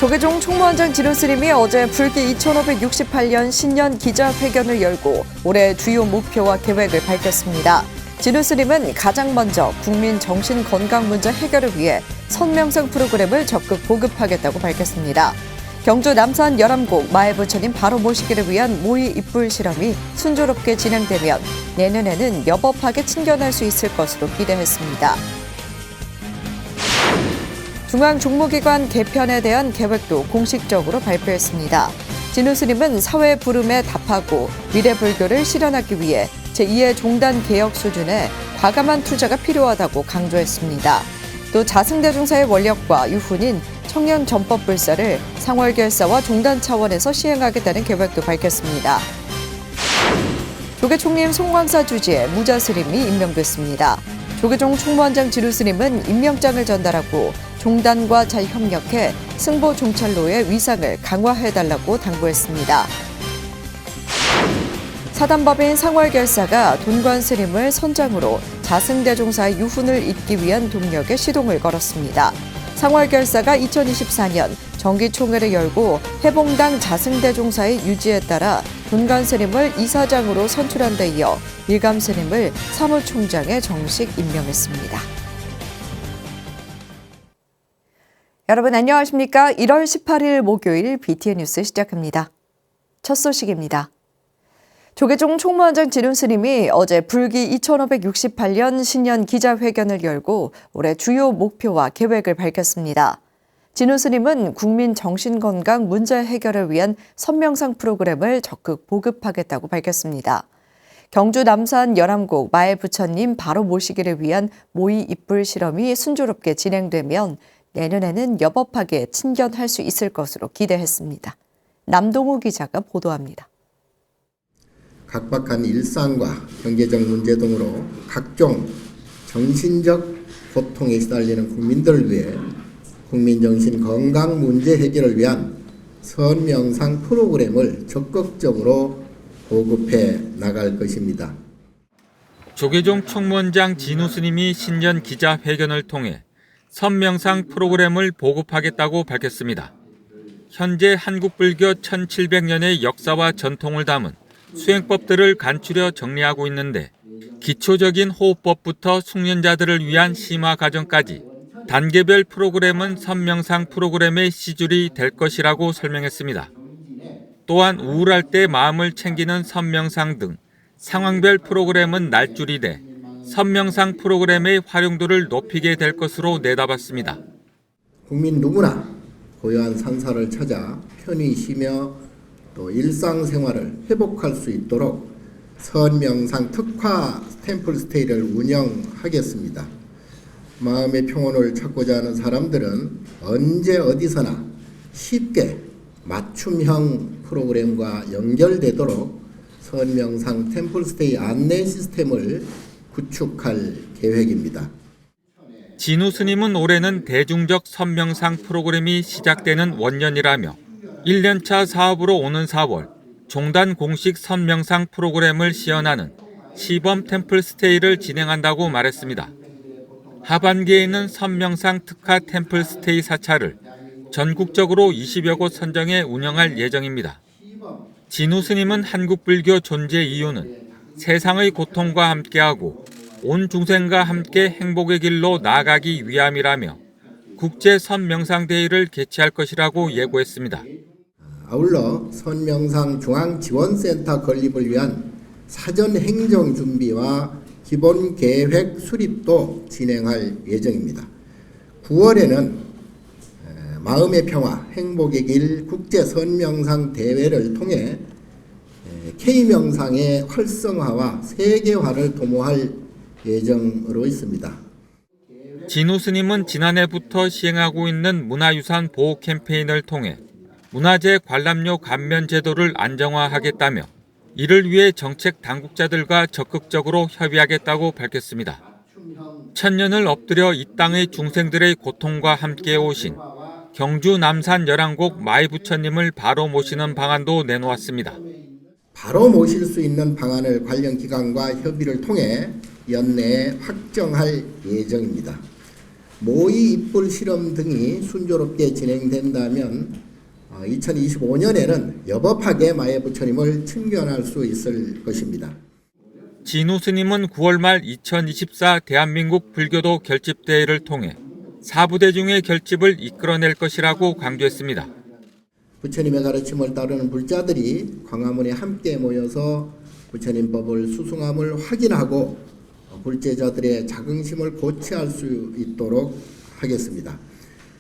조계종 총무원장 진우 스님이 어제 불기 2568년 신년 기자회견을 열고 올해 주요 목표와 계획을 밝혔습니다. 진우 스님은 가장 먼저 국민 정신건강 문제 해결을 위해 선명상 프로그램을 적극 보급하겠다고 밝혔습니다. 경주 남산 열암곡 마애부처님 바로 모시기를 위한 모의 입불 실험이 순조롭게 진행되면 내년에는 여법하게 친견할 수 있을 것으로 기대했습니다. 중앙종무기관 개편에 대한 계획도 공식적으로 발표했습니다. 진우 스님은 사회 부름에 답하고 미래불교를 실현하기 위해 제2의 종단 개혁 수준에 과감한 투자가 필요하다고 강조했습니다. 또 자승대종사의 원력과 유훈인 청년 전법 불사를 상월결사와 종단 차원에서 시행하겠다는 계획도 밝혔습니다. 조계총림 송광사 주지에 무자 스님이 임명됐습니다. 조계종 총무원장 진우 스님은 임명장을 전달하고 종단과 잘 협력해 승보 종찰로의 위상을 강화해달라고 당부했습니다. 사단법인 상월결사가 돈관 스님을 선장으로 자승대종사의 유훈을 잇기 위한 동력에 시동을 걸었습니다. 상월결사가 2024년 정기총회를 열고 해봉당 자승대종사의 유지에 따라 돈관 스님을 이사장으로 선출한 데 이어 일감 스님을 사무총장에 정식 임명했습니다. 여러분 안녕하십니까? 1월 18일 목요일 BTN 뉴스 시작합니다. 첫 소식입니다. 조계종 총무원장 진우 스님이 어제 불기 2568년 신년 기자회견을 열고 올해 주요 목표와 계획을 밝혔습니다. 진우 스님은 국민 정신건강 문제 해결을 위한 선명상 프로그램을 적극 보급하겠다고 밝혔습니다. 경주 남산 열암곡 마애부처님 바로 모시기를 위한 모의 입불 실험이 순조롭게 진행되면 내년에는 여법하게 친견할 수 있을 것으로 기대했습니다. 남동우 기자가 보도합니다. 각박한 일상과 경제적 문제 등으로 각종 정신적 고통에 시달리는 국민들을 위해 국민정신 건강 문제 해결을 위한 선명상 프로그램을 적극적으로 보급해 나갈 것입니다. 조계종 총무원장 진우 스님이 신년 기자회견을 통해 선명상 프로그램을 보급하겠다고 밝혔습니다. 현재 한국불교 1700년의 역사와 전통을 담은 수행법들을 간추려 정리하고 있는데 기초적인 호흡법부터 숙련자들을 위한 심화 과정까지 단계별 프로그램은 선명상 프로그램의 시줄이 될 것이라고 설명했습니다. 또한 우울할 때 마음을 챙기는 선명상 등 상황별 프로그램은 날줄이 돼 선명상 프로그램의 활용도를 높이게 될 것으로 내다봤습니다. 국민 누구나 고요한 산사를 찾아 편히 쉬며 또 일상생활을 회복할 수 있도록 선명상 특화 템플스테이를 운영하겠습니다. 마음의 평온을 찾고자 하는 사람들은 언제 어디서나 쉽게 맞춤형 프로그램과 연결되도록 선명상 템플스테이 안내 시스템을 구축할 계획입니다. 진우 스님은 올해는 대중적 선명상 프로그램이 시작되는 원년이라며 1년차 사업으로 오는 4월 종단 공식 선명상 프로그램을 시연하는 시범 템플스테이를 진행한다고 말했습니다. 하반기에는 선명상 특화 템플스테이 사찰을 전국적으로 20여 곳 선정해 운영할 예정입니다. 진우 스님은 한국불교 존재 이유는 세상의 고통과 함께하고 온 중생과 함께 행복의 길로 나아가기 위함이라며 국제 선명상대회를 개최할 것이라고 예고했습니다. 아울러 선명상 중앙지원센터 건립을 위한 사전 행정 준비와 기본 계획 수립도 진행할 예정입니다. 9월에는 마음의 평화, 행복의 길 국제 선명상 대회를 통해 K명상의 활성화와 세계화를 도모할 예정으로 있습니다. 진우 스님은 지난해부터 시행하고 있는 문화유산 보호 캠페인을 통해 문화재 관람료 감면 제도를 안정화하겠다며 이를 위해 정책 당국자들과 적극적으로 협의하겠다고 밝혔습니다. 천년을 엎드려 이 땅의 중생들의 고통과 함께 오신 경주 남산 열암곡 마애부처님을 바로 모시는 방안도 내놓았습니다. 바로 모실 수 있는 방안을 관련 기관과 협의를 통해 연내에 확정할 예정입니다. 모의 입불 실험 등이 순조롭게 진행된다면 2025년에는 여법하게 마예 부처님을 친견할 수 있을 것입니다. 진우 스님은 9월 말 2024 대한민국 불교도 결집대회를 통해 사부대중의 결집을 이끌어낼 것이라고 강조했습니다. 부처님의 가르침을 따르는 불자들이 광화문에 함께 모여서 부처님 법을 수승함을 확인하고 불제자들의 자긍심을 고취할 수 있도록 하겠습니다.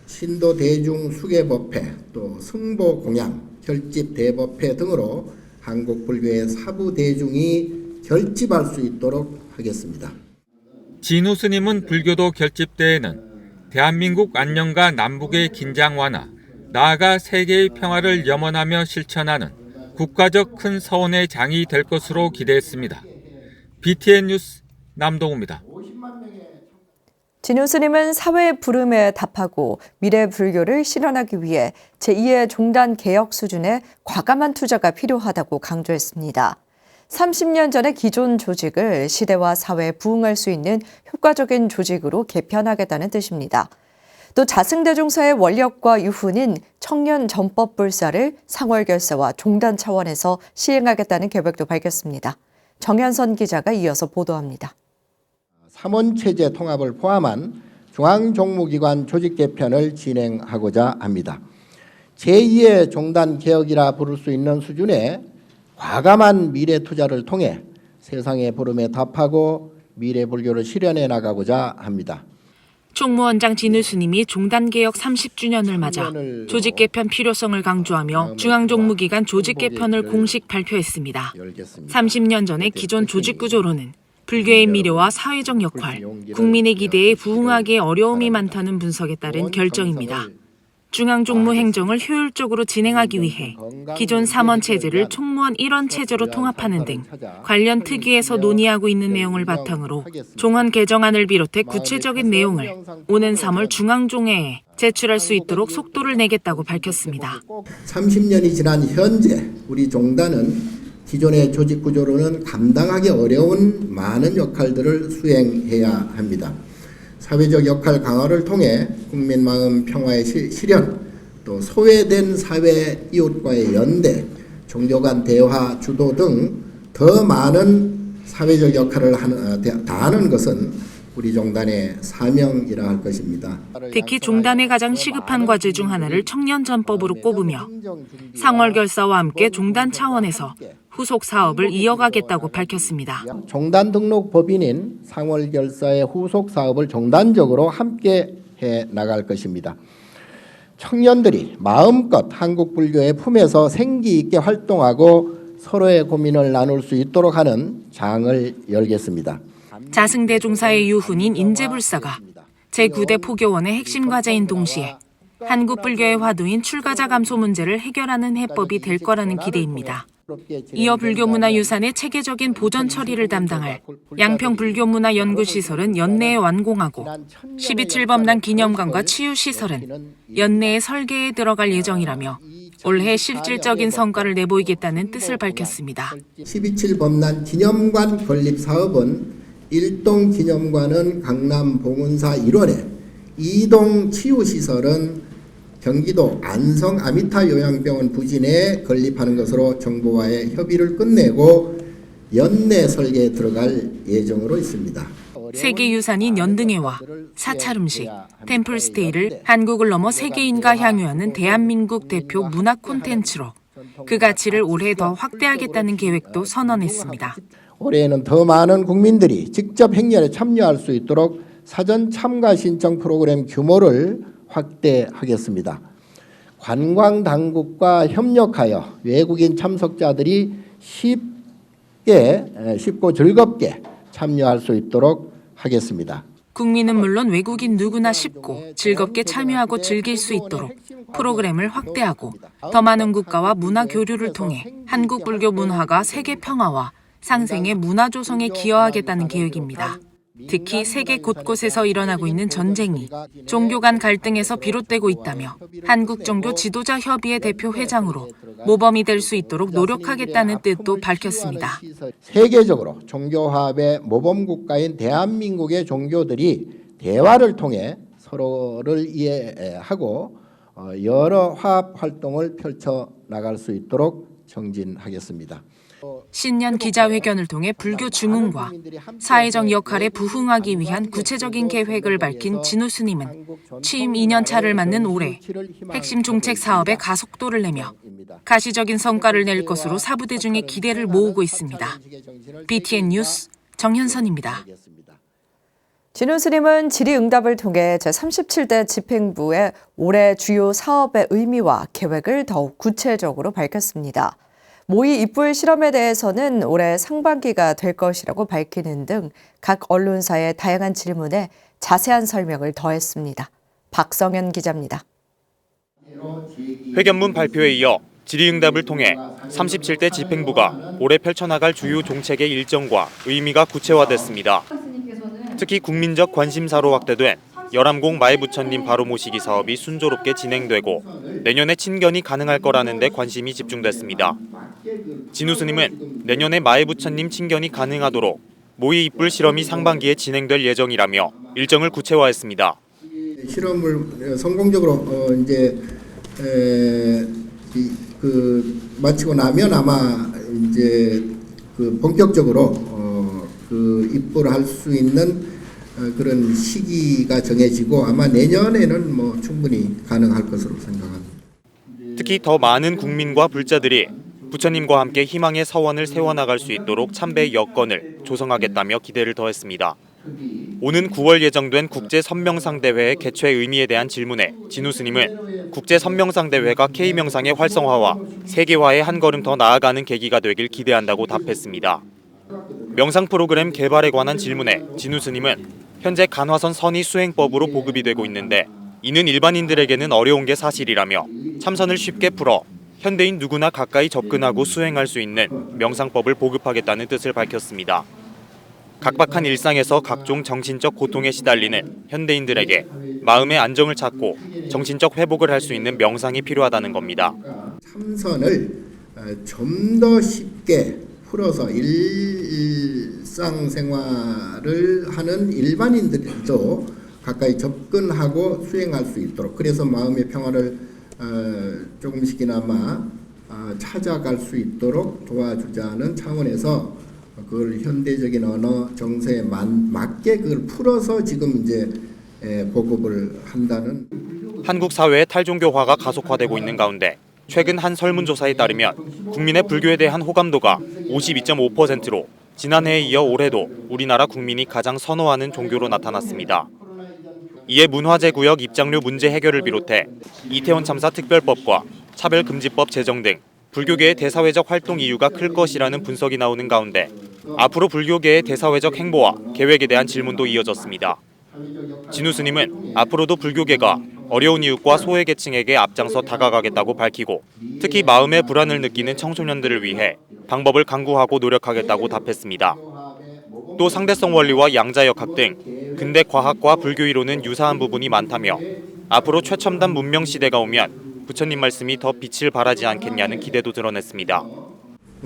신도 대중 수계법회, 또 승보 공양, 결집 대법회 등으로 한국 불교의 사부 대중이 결집할 수 있도록 하겠습니다. 진우 스님은 불교도 결집대회는 대한민국 안녕과 남북의 긴장 완화, 나아가 세계의 평화를 염원하며 실천하는 국가적 큰 서원의 장이 될 것으로 기대했습니다. BTN 뉴스 남동우입니다. 진우 스님은 사회의 부름에 답하고 미래 불교를 실현하기 위해 제2의 종단 개혁 수준의 과감한 투자가 필요하다고 강조했습니다. 30년 전의 기존 조직을 시대와 사회에 부응할 수 있는 효과적인 조직으로 개편하겠다는 뜻입니다. 또 자승대종사의 원력과 유훈인 청년 전법불사를 상월결사와 종단 차원에서 시행하겠다는 계획도 밝혔습니다. 정현선 기자가 이어서 보도합니다. 삼원체제 통합을 포함한 중앙종무기관 조직 개편을 진행하고자 합니다. 제2의 종단 개혁이라 부를 수 있는 수준의 과감한 미래 투자를 통해 세상의 부름에 답하고 미래 불교를 실현해 나가고자 합니다. 총무원장 진우 스님이 종단개혁 30주년을 맞아 조직 개편 필요성을 강조하며 중앙종무기관 조직 개편을 공식 발표했습니다. 30년 전의 기존 조직 구조로는 불교의 미래와 사회적 역할, 국민의 기대에 부응하기에 어려움이 많다는 분석에 따른 결정입니다. 중앙종무 행정을 효율적으로 진행하기 위해 기존 3원 체제를 총무원 1원 체제로 통합하는 등 관련 특위에서 논의하고 있는 내용을 바탕으로 종원 개정안을 비롯해 구체적인 내용을 오는 3월 중앙종회에 제출할 수 있도록 속도를 내겠다고 밝혔습니다. 30년이 지난 현재 우리 종단은 기존의 조직 구조로는 감당하기 어려운 많은 역할들을 수행해야 합니다. 사회적 역할 강화를 통해 국민 마음 평화의 실현, 또 소외된 사회 이웃과의 연대, 종교 간 대화 주도 등 더 많은 사회적 역할을 다하는 것은 우리 종단의 사명이라 할 것입니다. 특히 종단의 가장 시급한 과제 중 하나를 청년전법으로 꼽으며 상월결사와 함께 종단 차원에서 후속 사업을 이어가겠다고 밝혔습니다. 종단 등록 법인인 상월결사의 후속 사업을 종단적으로 함께 해 나갈 것입니다. 청년들이 마음껏 한국 불교의 품에서 생기 있게 활동하고 서로의 고민을 나눌 수 있도록 하는 장을 열겠습니다. 자승대종사의 유훈인 인재불사가 제9대 포교원의 핵심 과제인 동시에 한국 불교의 화두인 출가자 감소 문제를 해결하는 해법이 될 거라는 기대입니다. 이어 불교문화유산의 체계적인 보전 처리를 담당할 양평불교문화연구시설은 연내에 완공하고 12.7범단 기념관과 치유시설은 연내에 설계에 들어갈 예정이라며 올해 실질적인 성과를 내보이겠다는 뜻을 밝혔습니다. 12.7범단 기념관 건립 사업은 1동 기념관은 강남 봉은사 1원에 2동 치유시설은 경기도 안성 아미타 요양병원 부진에 건립하는 것으로 정부와의 협의를 끝내고 연내 설계에 들어갈 예정으로 있습니다. 세계유산인 연등회와 사찰음식, 템플스테이를 한국을 넘어 세계인과 향유하는 대한민국 대표 문화 콘텐츠로 그 가치를 올해 더 확대하겠다는 계획도 선언했습니다. 올해에는 더 많은 국민들이 직접 행렬에 참여할 수 있도록 사전 참가 신청 프로그램 규모를 확대하겠습니다. 관광당국과 협력하여 외국인 참석자들이 쉽고 즐겁게 참여할 수 있도록 하겠습니다. 국민은 물론 외국인 누구나 쉽고 즐겁게 참여하고 즐길 수 있도록 프로그램을 확대하고 더 많은 국가와 문화 교류를 통해 한국 불교 문화가 세계 평화와 상생의 문화 조성에 기여하겠다는 계획입니다. 특히 세계 곳곳에서 일어나고 있는 전쟁이 종교 간 갈등에서 비롯되고 있다며 한국종교 지도자 협의회 대표 회장으로 모범이 될 수 있도록 노력하겠다는 뜻도 밝혔습니다. 세계적으로 종교화합의 모범국가인 대한민국의 종교들이 대화를 통해 서로를 이해하고 여러 화합 활동을 펼쳐 나갈 수 있도록 정진하겠습니다. 신년 기자회견을 통해 불교 증흥과 사회적 역할에 부응하기 위한 구체적인 계획을 밝힌 진우 스님은 취임 2년 차를 맞는 올해 핵심 종책 사업에 가속도를 내며 가시적인 성과를 낼 것으로 사부대중의 기대를 모으고 있습니다. BTN 뉴스 정현선입니다. 진우 스님은 질의응답을 통해 제37대 집행부의 올해 주요 사업의 의미와 계획을 더욱 구체적으로 밝혔습니다. 모의 입불 실험에 대해서는 올해 상반기가 될 것이라고 밝히는 등 각 언론사의 다양한 질문에 자세한 설명을 더했습니다. 박성현 기자입니다. 회견문 발표에 이어 질의응답을 통해 37대 집행부가 올해 펼쳐나갈 주요 종책의 일정과 의미가 구체화됐습니다. 특히 국민적 관심사로 확대된 열암공 마애부처님 바로 모시기 사업이 순조롭게 진행되고 내년에 친견이 가능할 거라는 데 관심이 집중됐습니다. 진우 스님은 내년에 마애부처님 친견이 가능하도록 모의 입불 실험이 상반기에 진행될 예정이라며 일정을 구체화했습니다. 실험을 성공적으로 이제 마치고 나면 아마 이제 본격적으로 입불할 수 있는 그런 시기가 정해지고 아마 내년에는 뭐 충분히 가능할 것으로 생각합니다. 특히 더 많은 국민과 불자들이 부처님과 함께 희망의 서원을 세워나갈 수 있도록 참배의 여건을 조성하겠다며 기대를 더했습니다. 오는 9월 예정된 국제선명상대회의 개최 의미에 대한 질문에 진우 스님은 국제선명상대회가 K명상의 활성화와 세계화에 한 걸음 더 나아가는 계기가 되길 기대한다고 답했습니다. 명상 프로그램 개발에 관한 질문에 진우 스님은 현재 간화선 선의 수행법으로 보급이 되고 있는데 이는 일반인들에게는 어려운 게 사실이라며 참선을 쉽게 풀어 현대인 누구나 가까이 접근하고 수행할 수 있는 명상법을 보급하겠다는 뜻을 밝혔습니다. 각박한 일상에서 각종 정신적 고통에 시달리는 현대인들에게 마음의 안정을 찾고 정신적 회복을 할 수 있는 명상이 필요하다는 겁니다. 참선을 좀 더 쉽게 풀어서 일상생활을 하는 일반인들도 가까이 접근하고 수행할 수 있도록 그래서 마음의 평화를 조금씩이나마 찾아갈 수 있도록 도와주자는 차원에서 그걸 현대적인 언어 정서에 맞게 그걸 풀어서 지금 이제 보급을 한다는. 한국 사회의 탈종교화가 가속화되고 있는 가운데 최근 한 설문조사에 따르면 국민의 불교에 대한 호감도가 52.5%로 지난해에 이어 올해도 우리나라 국민이 가장 선호하는 종교로 나타났습니다. 이에 문화재구역 입장료 문제 해결을 비롯해 이태원 참사 특별법과 차별금지법 제정 등 불교계의 대사회적 활동 이유가 클 것이라는 분석이 나오는 가운데 앞으로 불교계의 대사회적 행보와 계획에 대한 질문도 이어졌습니다. 진우 스님은 앞으로도 불교계가 어려운 이웃과 소외계층에게 앞장서 다가가겠다고 밝히고 특히 마음의 불안을 느끼는 청소년들을 위해 방법을 강구하고 노력하겠다고 답했습니다. 또 상대성 원리와 양자역학 등 근대 과학과 불교 이론은 유사한 부분이 많다며 앞으로 최첨단 문명 시대가 오면 부처님 말씀이 더 빛을 발하지 않겠냐는 기대도 드러냈습니다.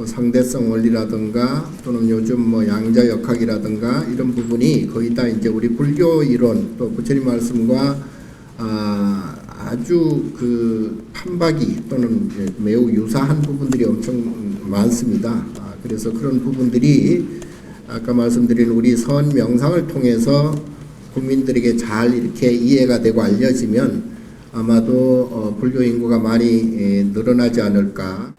상대성 원리라든가 또는 요즘 양자역학이라든가 이런 부분이 거의 다 이제 우리 불교 이론 또 부처님 말씀과 아주 판박이 또는 매우 유사한 부분들이 엄청 많습니다. 그래서 그런 부분들이 아까 말씀드린 우리 선 명상을 통해서 국민들에게 잘 이렇게 이해가 되고 알려지면 아마도 불교 인구가 많이 늘어나지 않을까.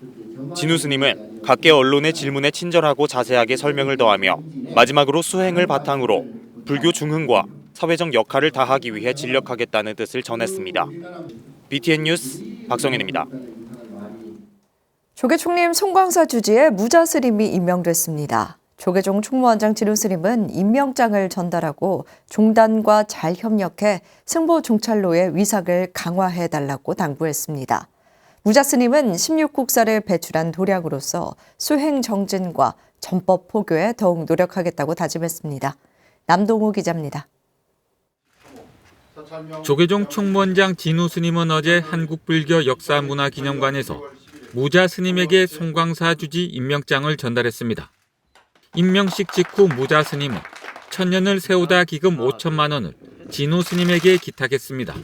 진우 스님은 각계 언론의 질문에 친절하고 자세하게 설명을 더하며 마지막으로 수행을 바탕으로 불교 중흥과 사회적 역할을 다하기 위해 진력하겠다는 뜻을 전했습니다. BTN 뉴스 박성현입니다. 조계 총림 송광사 주지에 무자 스님이 임명됐습니다. 조계종 총무원장 진우 스님은 임명장을 전달하고 종단과 잘 협력해 승보 종찰로의 위상을 강화해달라고 당부했습니다. 무자 스님은 16국사를 배출한 도량으로서 수행 정진과 전법 포교에 더욱 노력하겠다고 다짐했습니다. 남동호 기자입니다. 조계종 총무원장 진우 스님은 어제 한국불교 역사문화기념관에서 무자 스님에게 송광사 주지 임명장을 전달했습니다. 임명식 직후 무자 스님은 천년을 세우다 기금 5천만 원을 진우 스님에게 기탁했습니다.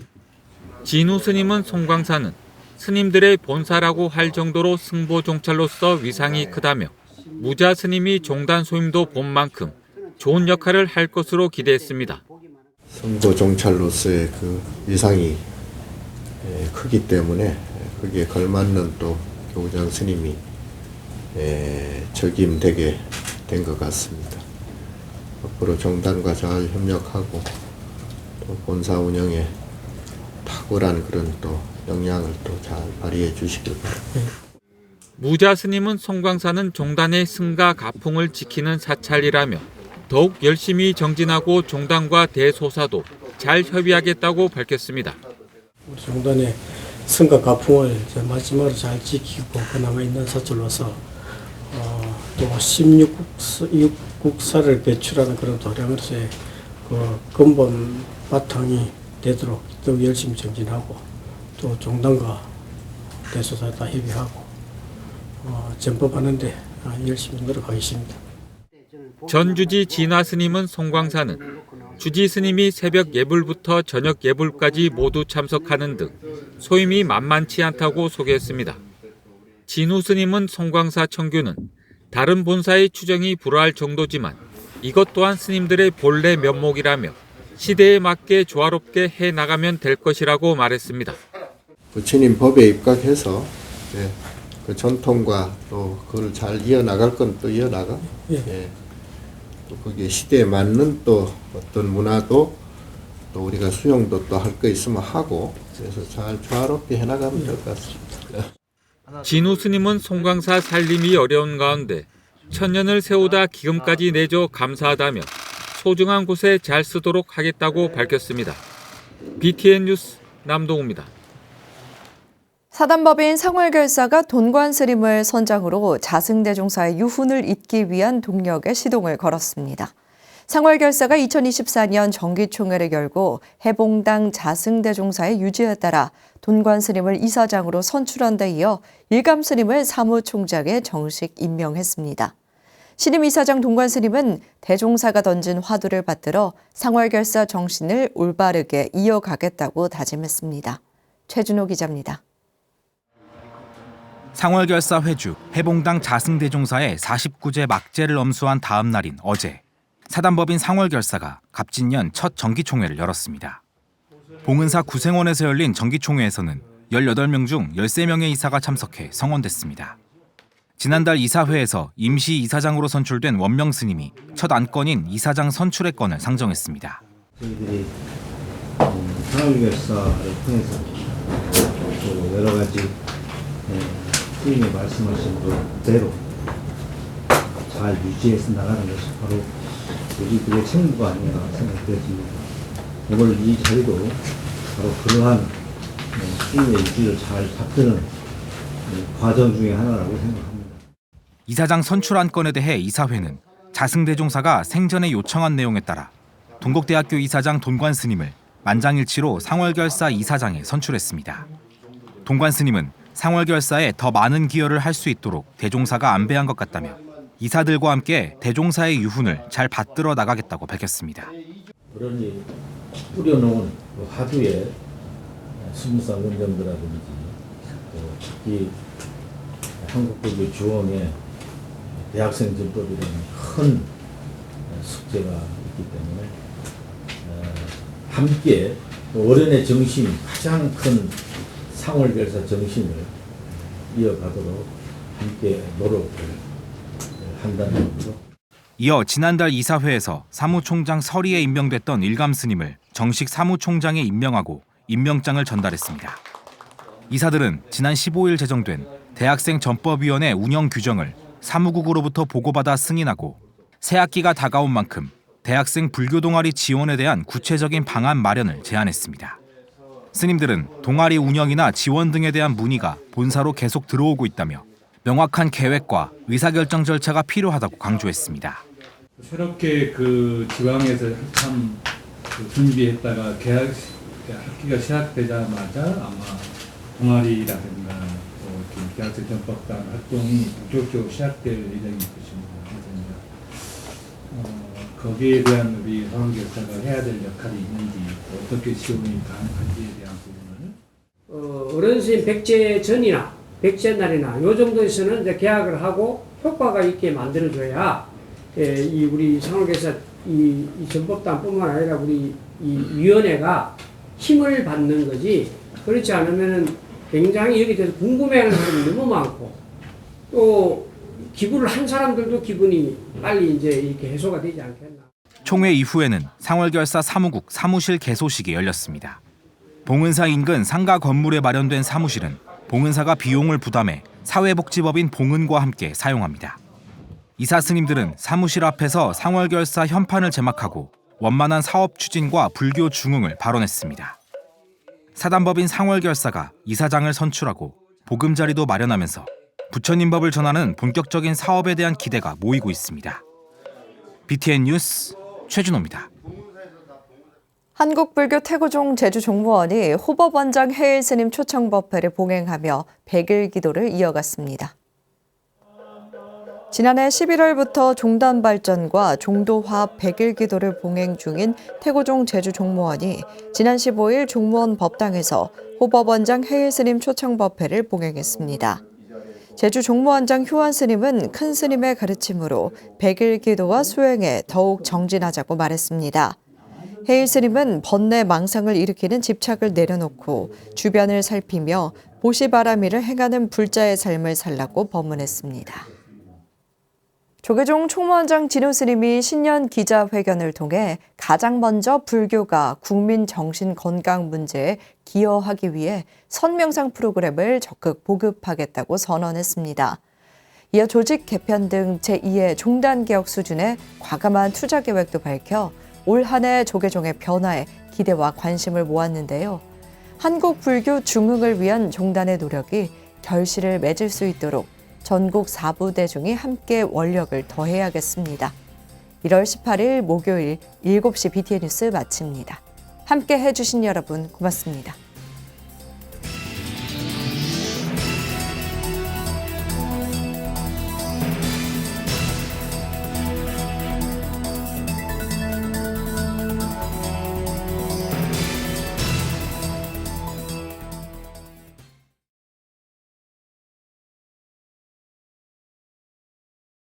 진우 스님은 송광사는 스님들의 본사라고 할 정도로 승보 종찰로서 위상이 크다며 무자 스님이 종단 소임도 본 만큼 좋은 역할을 할 것으로 기대했습니다. 승보 종찰로서의 그 위상이 크기 때문에 거기에 걸맞는 또 교우장 스님이 적임되게 된 것 같습니다. 앞으로 종단과 잘 협력하고 또 본사 운영에 탁월한 그런 또 역량을 또 잘 발휘해 주시길 바랍니다. 무자 스님은 송광사는 종단의 승가 가풍을 지키는 사찰이라며 더욱 열심히 정진하고 종단과 대소사도 잘 협의하겠다고 밝혔습니다. 우리 종단의 성과 가풍을 마지막으로 잘 지키고 그나마 있는 사찰로서 또 16국사를 배출하는 그런 도량으로서의 그 근본 바탕이 되도록 더 열심히 정진하고 또 종단과 대소사 다 협의하고 전법하는데 열심히 노력하겠습니다. 전주지 진화 스님은 송광사는 주지 스님이 새벽 예불부터 저녁 예불까지 모두 참석하는 등 소임이 만만치 않다고 소개했습니다. 진우 스님은 송광사 청규는 다른 본사의 추정이 불허할 정도지만 이것 또한 스님들의 본래 면목이라며 시대에 맞게 조화롭게 해나가면 될 것이라고 말했습니다. 부처님 법에 입각해서 그 전통과 또 그걸 잘 이어나갈 건 또 이어나가. 또 거기에 시대에 맞는 또 어떤 문화도 또 우리가 수용도 또 할 거 있으면 하고 그래서 잘 조화롭게 해나가면 될 것 같습니다. 진우 스님은 송광사 살림이 어려운 가운데 천년을 세우다 기금까지 내줘 감사하다며 소중한 곳에 잘 쓰도록 하겠다고 밝혔습니다. BTN 뉴스 남동우입니다. 사단법인 상월결사가 돈관스님을 선장으로 자승대종사의 유훈을 잇기 위한 동력에 시동을 걸었습니다. 상월결사가 2024년 정기총회를 열고 해봉당 자승대종사의 유지에 따라 돈관스님을 이사장으로 선출한 데 이어 일감스님을 사무총장에 정식 임명했습니다. 신임 이사장 돈관스님은 대종사가 던진 화두를 받들어 상월결사 정신을 올바르게 이어가겠다고 다짐했습니다. 최준호 기자입니다. 상월결사 회주 해봉당 자승대종사의 49제 막제를 엄수한 다음 날인 어제 사단법인 상월결사가 갑진년 첫 정기총회를 열었습니다. 봉은사 구생원에서 열린 정기총회에서는 18명 중 13명의 이사가 참석해 성원됐습니다. 지난달 이사회에서 임시 이사장으로 선출된 원명 스님이 첫 안건인 이사장 선출의 건을 상정했습니다. 저희들이 상월결사를 통해서 또 여러 가지 스님이 말씀하신 그대로 잘 유지해서 나가는 것이 바로 우리들의 책무가 아니라 생각되어집니다. 오늘 이 자리도 바로 그러한 스님의 유지를 잘 받드는 과정 중에 하나라고 생각합니다. 이사장 선출 안건에 대해 이사회는 자승대종사가 생전에 요청한 내용에 따라 동국대학교 이사장 돈관 스님을 만장일치로 상월결사 이사장에 선출했습니다. 돈관 스님은 상월결사에 더 많은 기여를 할 수 있도록 대종사가 안배한 것 같다며 이사들과 함께 대종사의 유훈을 잘 받들어 나가겠다고 밝혔습니다. 그러니 뿌려놓은 화두에 수문상 원점들라든지 특히 한국법의 주원에 대학생 전법이라는 큰 숙제가 있기 때문에 함께 어른의 정신, 가장 큰 상월결사 정신을 이어가도록 함께 노력을 한다는 점으로 이어 지난달 이사회에서 사무총장 서리에 임명됐던 일감스님을 정식 사무총장에 임명하고 임명장을 전달했습니다. 이사들은 지난 15일 제정된 대학생 전법위원회 운영 규정을 사무국으로부터 보고받아 승인하고 새 학기가 다가온 만큼 대학생 불교 동아리 지원에 대한 구체적인 방안 마련을 제안했습니다. 스님들은 동아리 운영이나 지원 등에 대한 문의가 본사로 계속 들어오고 있다며 명확한 계획과 의사결정 절차가 필요하다고 강조했습니다. 새롭게 그 지방에서 한참 준비했다가 학기가 시작되자마자 아마 동아리라든가 또 대학생 전법단 활동이 본격적으로 시작될 예정인 것입니다. 그래서 그 거기에 대한 우리 상황교사가 해야 될 역할이 있는지 어떻게 지원이 가능한지에 대한 부분을 어른스님 백제 전이나 백제 날이나 요 정도에서는 이제 계약을 하고 효과가 있게 만들어줘야 이 우리 상황교사 이 전법단뿐만 아니라 우리 이 위원회가 힘을 받는 거지. 그렇지 않으면은 굉장히 여기 대해서 궁금해하는 사람이 너무 많고 또 기부를 한 사람들도 기분이 빨리 이제 이렇게 해소가 되지 않겠나. 총회 이후에는 상월결사 사무국 사무실 개소식이 열렸습니다. 봉은사 인근 상가 건물에 마련된 사무실은 봉은사가 비용을 부담해 사회복지법인 봉은과 함께 사용합니다. 이사 스님들은 사무실 앞에서 상월결사 현판을 제막하고 원만한 사업 추진과 불교 중흥을 발언했습니다. 사단법인 상월결사가 이사장을 선출하고 보금자리도 마련하면서 부처님법을 전하는 본격적인 사업에 대한 기대가 모이고 있습니다. BTN 뉴스 최준호입니다. 한국불교 태고종 제주종무원이 호법원장 해일 스님 초청법회를 봉행하며 100일 기도를 이어갔습니다. 지난해 11월부터 종단 발전과 종도화합 100일 기도를 봉행 중인 태고종 제주종무원이 지난 15일 종무원 법당에서 호법원장 해일 스님 초청법회를 봉행했습니다. 제주 종무원장 효안 스님은 큰 스님의 가르침으로 100일 기도와 수행에 더욱 정진하자고 말했습니다. 해일 스님은 번뇌 망상을 일으키는 집착을 내려놓고 주변을 살피며 보시바라미를 행하는 불자의 삶을 살라고 법문했습니다. 조계종 총무원장 진우 스님이 신년 기자회견을 통해 가장 먼저 불교가 국민 정신 건강 문제에 기여하기 위해 선명상 프로그램을 적극 보급하겠다고 선언했습니다. 이어 조직 개편 등 제2의 종단 개혁 수준의 과감한 투자 계획도 밝혀 올 한 해 조계종의 변화에 기대와 관심을 모았는데요. 한국 불교 중흥을 위한 종단의 노력이 결실을 맺을 수 있도록 전국 4부 대중이 함께 원력을 더해야겠습니다. 1월 18일 목요일 7시 BTN 뉴스 마칩니다. 함께 해주신 여러분 고맙습니다.